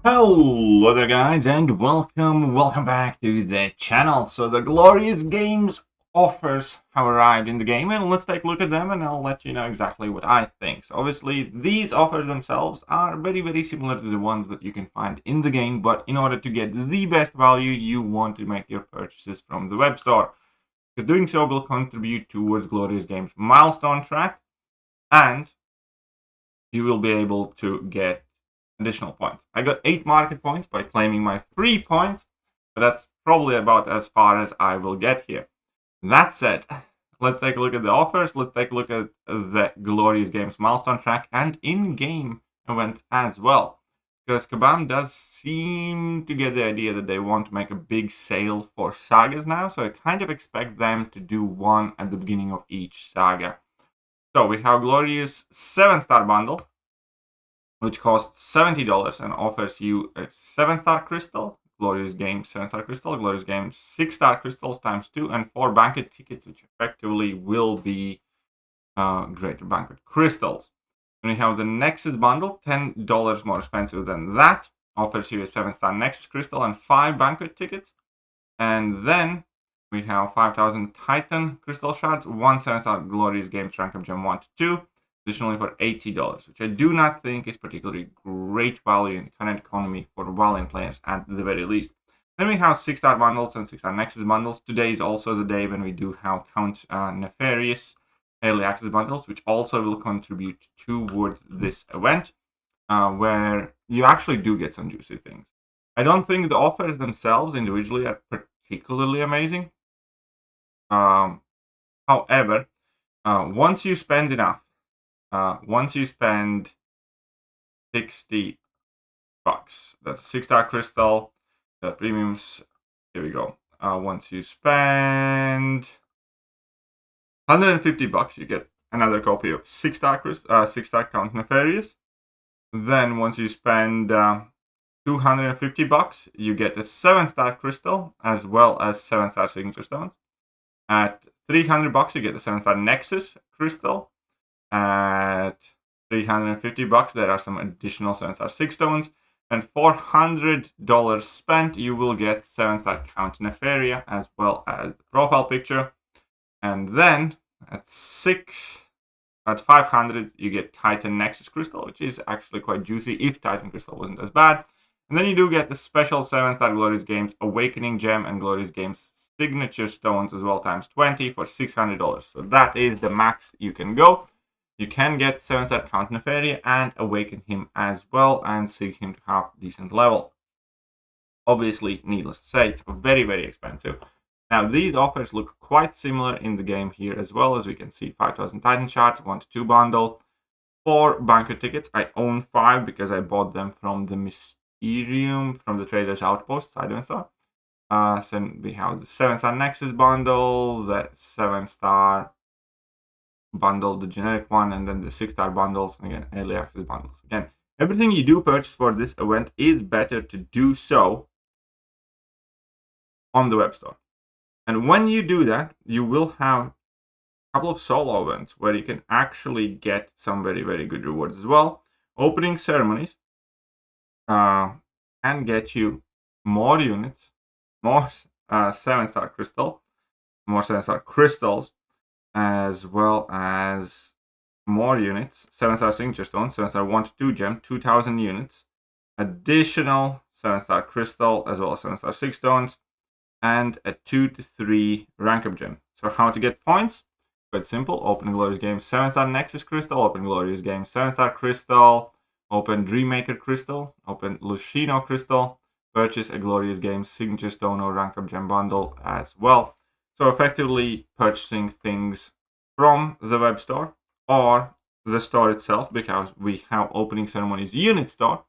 Hello there guys and welcome back to the channel. So the Glorious Games offers have arrived in the game and let's take a look at them and I'll let you know exactly what I think. So obviously these offers themselves are very similar to the ones that you can find in the game, but in order to get the best value you want to make your purchases from the web store, because doing so will contribute towards Glorious Games milestone track and you will be able to get additional points. I got 8 market points by claiming my 3 points, but that's probably about as far as I will get here. That said, let's take a look at the offers. Let's take a look at the Glorious Games milestone track and in-game event as well. Because Kabam does seem to get the idea that they want to make a big sale for sagas now, so I kind of expect them to do one at the beginning of each saga. So we have Glorious 7-star bundle, which costs $70 and offers you a 7-star crystal, Glorious Games 7-star crystal, Glorious Games 6-star crystals times 2, and 4 banquet tickets, which effectively will be greater banquet crystals. Then we have the Nexus bundle, $10 more expensive than that, offers you a 7-star Nexus crystal and 5 banquet tickets. And then we have 5,000 Titan crystal shards, 1 7-star Glorious Games rank up gem 1 to 2. Additionally for $80, which I do not think is particularly great value in current economy for Valiant players at the very least. Then we have 6-star bundles and 6-star Nexus bundles. Today is also the day when we do have Count Nefarious early access bundles, which also will contribute towards this event, where you actually do get some juicy things. I don't think the offers themselves individually are particularly amazing. However, once you spend enough, once you spend $60, that's a 6-star crystal, the premiums, here we go. Once you spend $150, you get another copy of 6-star Count Nefarious. Then once you spend $250, you get a 7-star crystal as well as 7-star signature stones. At $300, you get the 7-star Nexus crystal. At $350, there are some additional 7-star 6 stones, and $400 spent, you will get 7-star Count Nefaria as well as the profile picture. And then at $500, you get Titan Nexus crystal, which is actually quite juicy if Titan crystal wasn't as bad. And then you do get the special 7-star Glorious Games Awakening Gem and Glorious Games Signature Stones as well times 20 for $600. So that is the max you can go. You can get 7-star Count Nefaria and awaken him as well and seek him to have decent level. Obviously, needless to say, it's very expensive. Now, these offers look quite similar in the game here as well, as we can see 5,000 Titan shards, 1 to 2 bundle, 4 banquet tickets. I own 5 because I bought them from the Mysterium, from the Trader's Outpost side of the store. So we have the 7-star Nexus bundle, the 7-star bundle, the generic one, and then the 6-star bundles, and again, early access bundles. Again, everything you do purchase for this event is better to do so on the web store. And when you do that, you will have a couple of solo events where you can actually get some very good rewards as well. Opening ceremonies can get you more units, more 7-star crystal, more 7-star crystals, as well as more units, 7-star signature stone, 7-star 1 to 2 gem, 2,000 units, additional 7-star crystal, as well as 7-star 6 stones, and a 2 to 3 rank up gem. So how to get points? Quite simple. Open Glorious Games 7-star Nexus crystal, open Glorious Games 7-star crystal, open Dreammaker crystal, open Lushino crystal, purchase a Glorious Games signature stone or rank up gem bundle as well. So effectively purchasing things from the web store or the store itself, because we have opening ceremonies unit store.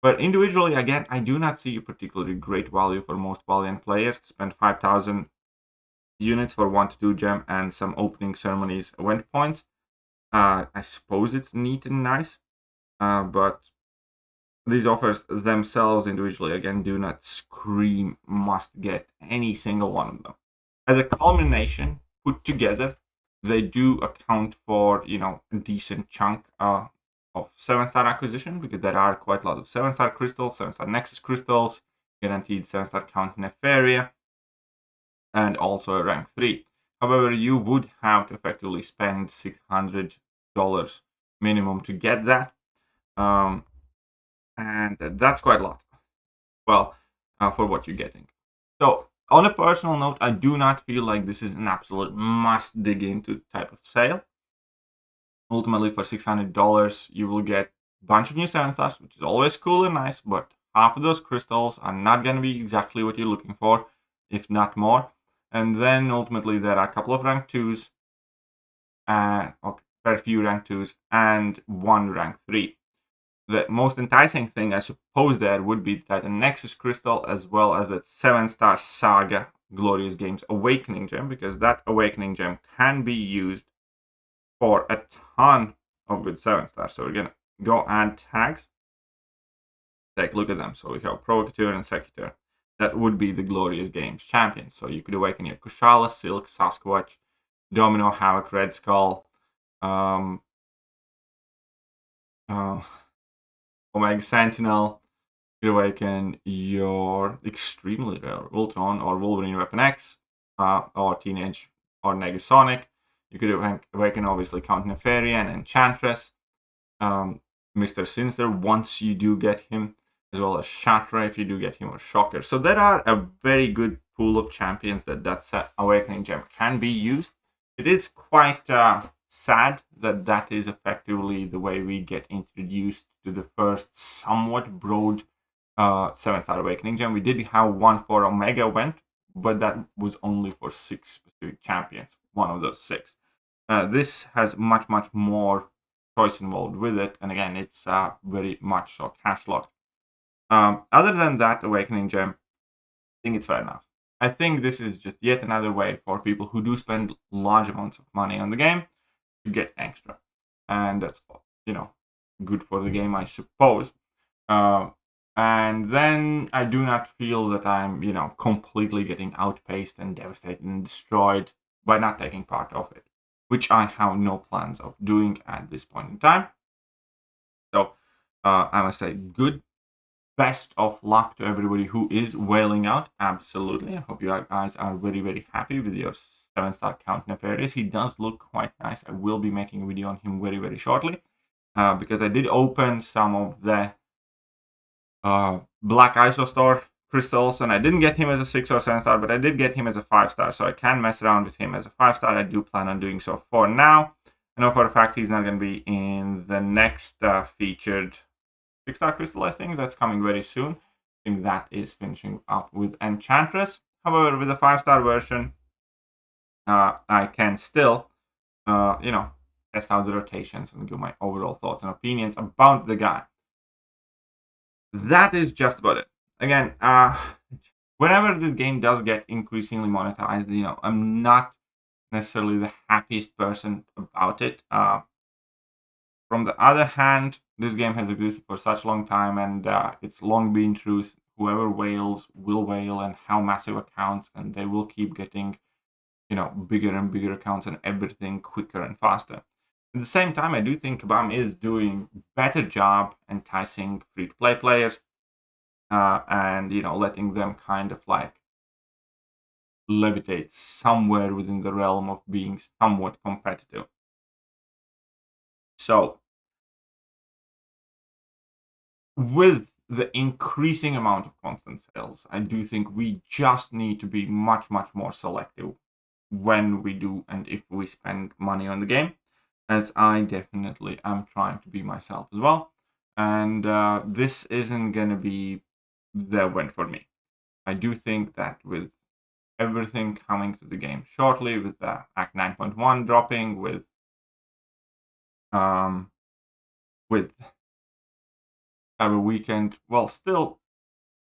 But individually, again, I do not see a particularly great value for most Valiant players to spend 5,000 units for 1 to 2 gem and some opening ceremonies event points. I suppose it's neat and nice, but these offers themselves individually, again, do not scream must get any single one of them. As a culmination put together, they do account for, a decent chunk of 7-star acquisition, because there are quite a lot of 7-star crystals, 7-star Nexus crystals, guaranteed 7-star Count Nefaria, and also a rank 3. However, you would have to effectively spend $600 minimum to get that. And that's quite a lot. Well, for what you're getting. So, on a personal note, I do not feel like this is an absolute must dig into type of sale. Ultimately, for $600, you will get a bunch of new 7-stars, which is always cool and nice, but half of those crystals are not going to be exactly what you're looking for, if not more. And then ultimately, there are a couple of rank 2s, very few rank 2s, and one rank 3. The most enticing thing, I suppose, there would be that a Nexus Crystal, as well as that 7-star Saga Glorious Games Awakening Gem, because that Awakening Gem can be used for a ton of good 7-stars. So we're going to go add tags. Take a look at them. So we have Provocateur and Secutor. That would be the Glorious Games champions. So you could awaken your Kushala, Silk, Sasquatch, Domino, Havoc, Red Skull, Omega Sentinel. You could awaken your extremely rare Ultron or Wolverine Weapon X, or Teenage or Negasonic. You could awaken, obviously, Count Nefaria and Enchantress, Mr. Sinister once you do get him, as well as Shatra if you do get him, or Shocker. So there are a very good pool of champions that Awakening Gem can be used. It is quite sad that is effectively the way we get introduced to the first somewhat broad 7-star Awakening Gem. We did have one for Omega Event, but that was only for 6 specific champions, one of those 6. This has much more choice involved with it, and again, it's very much so cash locked. Other than that Awakening Gem, I think it's fair enough. I think this is just yet another way for people who do spend large amounts of money on the game to get extra, and that's, good for the game, I suppose. And then I do not feel that I'm, completely getting outpaced and devastated and destroyed by not taking part of it, which I have no plans of doing at this point in time. So I must say, best of luck to everybody who is wailing out. Absolutely. I hope you guys are very, very happy with your 7-star Count Nefarious. He does look quite nice. I will be making a video on him very, very shortly, because I did open some of the Black Isostar crystals, and I didn't get him as a 6 or 7-star, but I did get him as a 5-star, so I can mess around with him as a 5-star. I do plan on doing so for now. I know for a fact he's not going to be in the next featured 6-star crystal, I think. That's coming very soon. I think that is finishing up with Enchantress. However, with the 5-star version, I can still, test out the rotations and give my overall thoughts and opinions about the guy. That is just about it. Again, whenever this game does get increasingly monetized, I'm not necessarily the happiest person about it. From the other hand, this game has existed for such a long time, and it's long been true. Whoever whales will whale and have massive accounts, and they will keep getting, bigger and bigger accounts and everything quicker and faster. At the same time, I do think Kabam is doing a better job enticing free-to-play players, and letting them kind of like levitate somewhere within the realm of being somewhat competitive. So, with the increasing amount of constant sales, I do think we just need to be much more selective when we do and if we spend money on the game, as I definitely am trying to be myself as well. And this isn't going to be the win for me. I do think that with everything coming to the game shortly, with the Act 9.1 dropping, with Cyber Weekend, well, still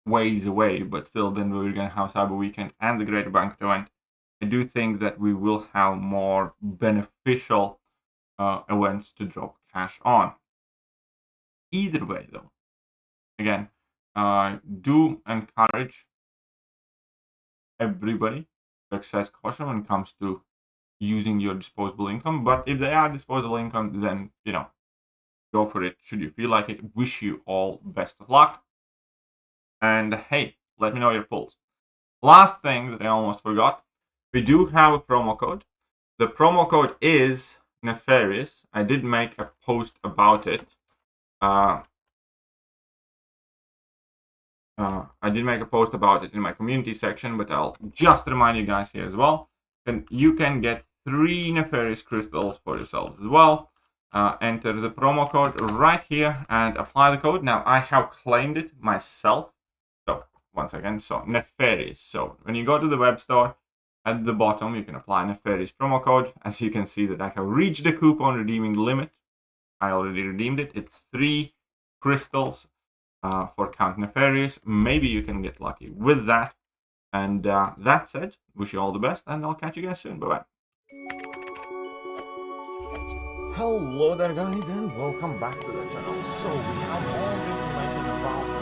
ways away, but still then we're going to have Cyber Weekend and the Greater Banquet event. I do think that we will have more beneficial events to drop cash on. Either way, though, again, do encourage everybody to exercise caution when it comes to using your disposable income. But if they are disposable income, then Go for it should you feel like it. Wish you all best of luck. And hey, let me know your pulls. Last thing that I almost forgot, we do have a promo code. The promo code is Nefarious. I did make a post about it. I did make a post about it in my community section, but I'll just remind you guys here as well. And you can get 3 Nefarious crystals for yourselves as well. Enter the promo code right here and apply the code. Now, I have claimed it myself. So, once again, so Nefarious. So, when you go to the web store, at the bottom, you can apply Nefarious promo code. As you can see that I have reached the coupon redeeming limit. I already redeemed it. It's 3 crystals for Count Nefarious. Maybe you can get lucky with that. And that said, wish you all the best, and I'll catch you guys soon. Bye-bye. Hello there, guys, and welcome back to the channel. So we have all the information about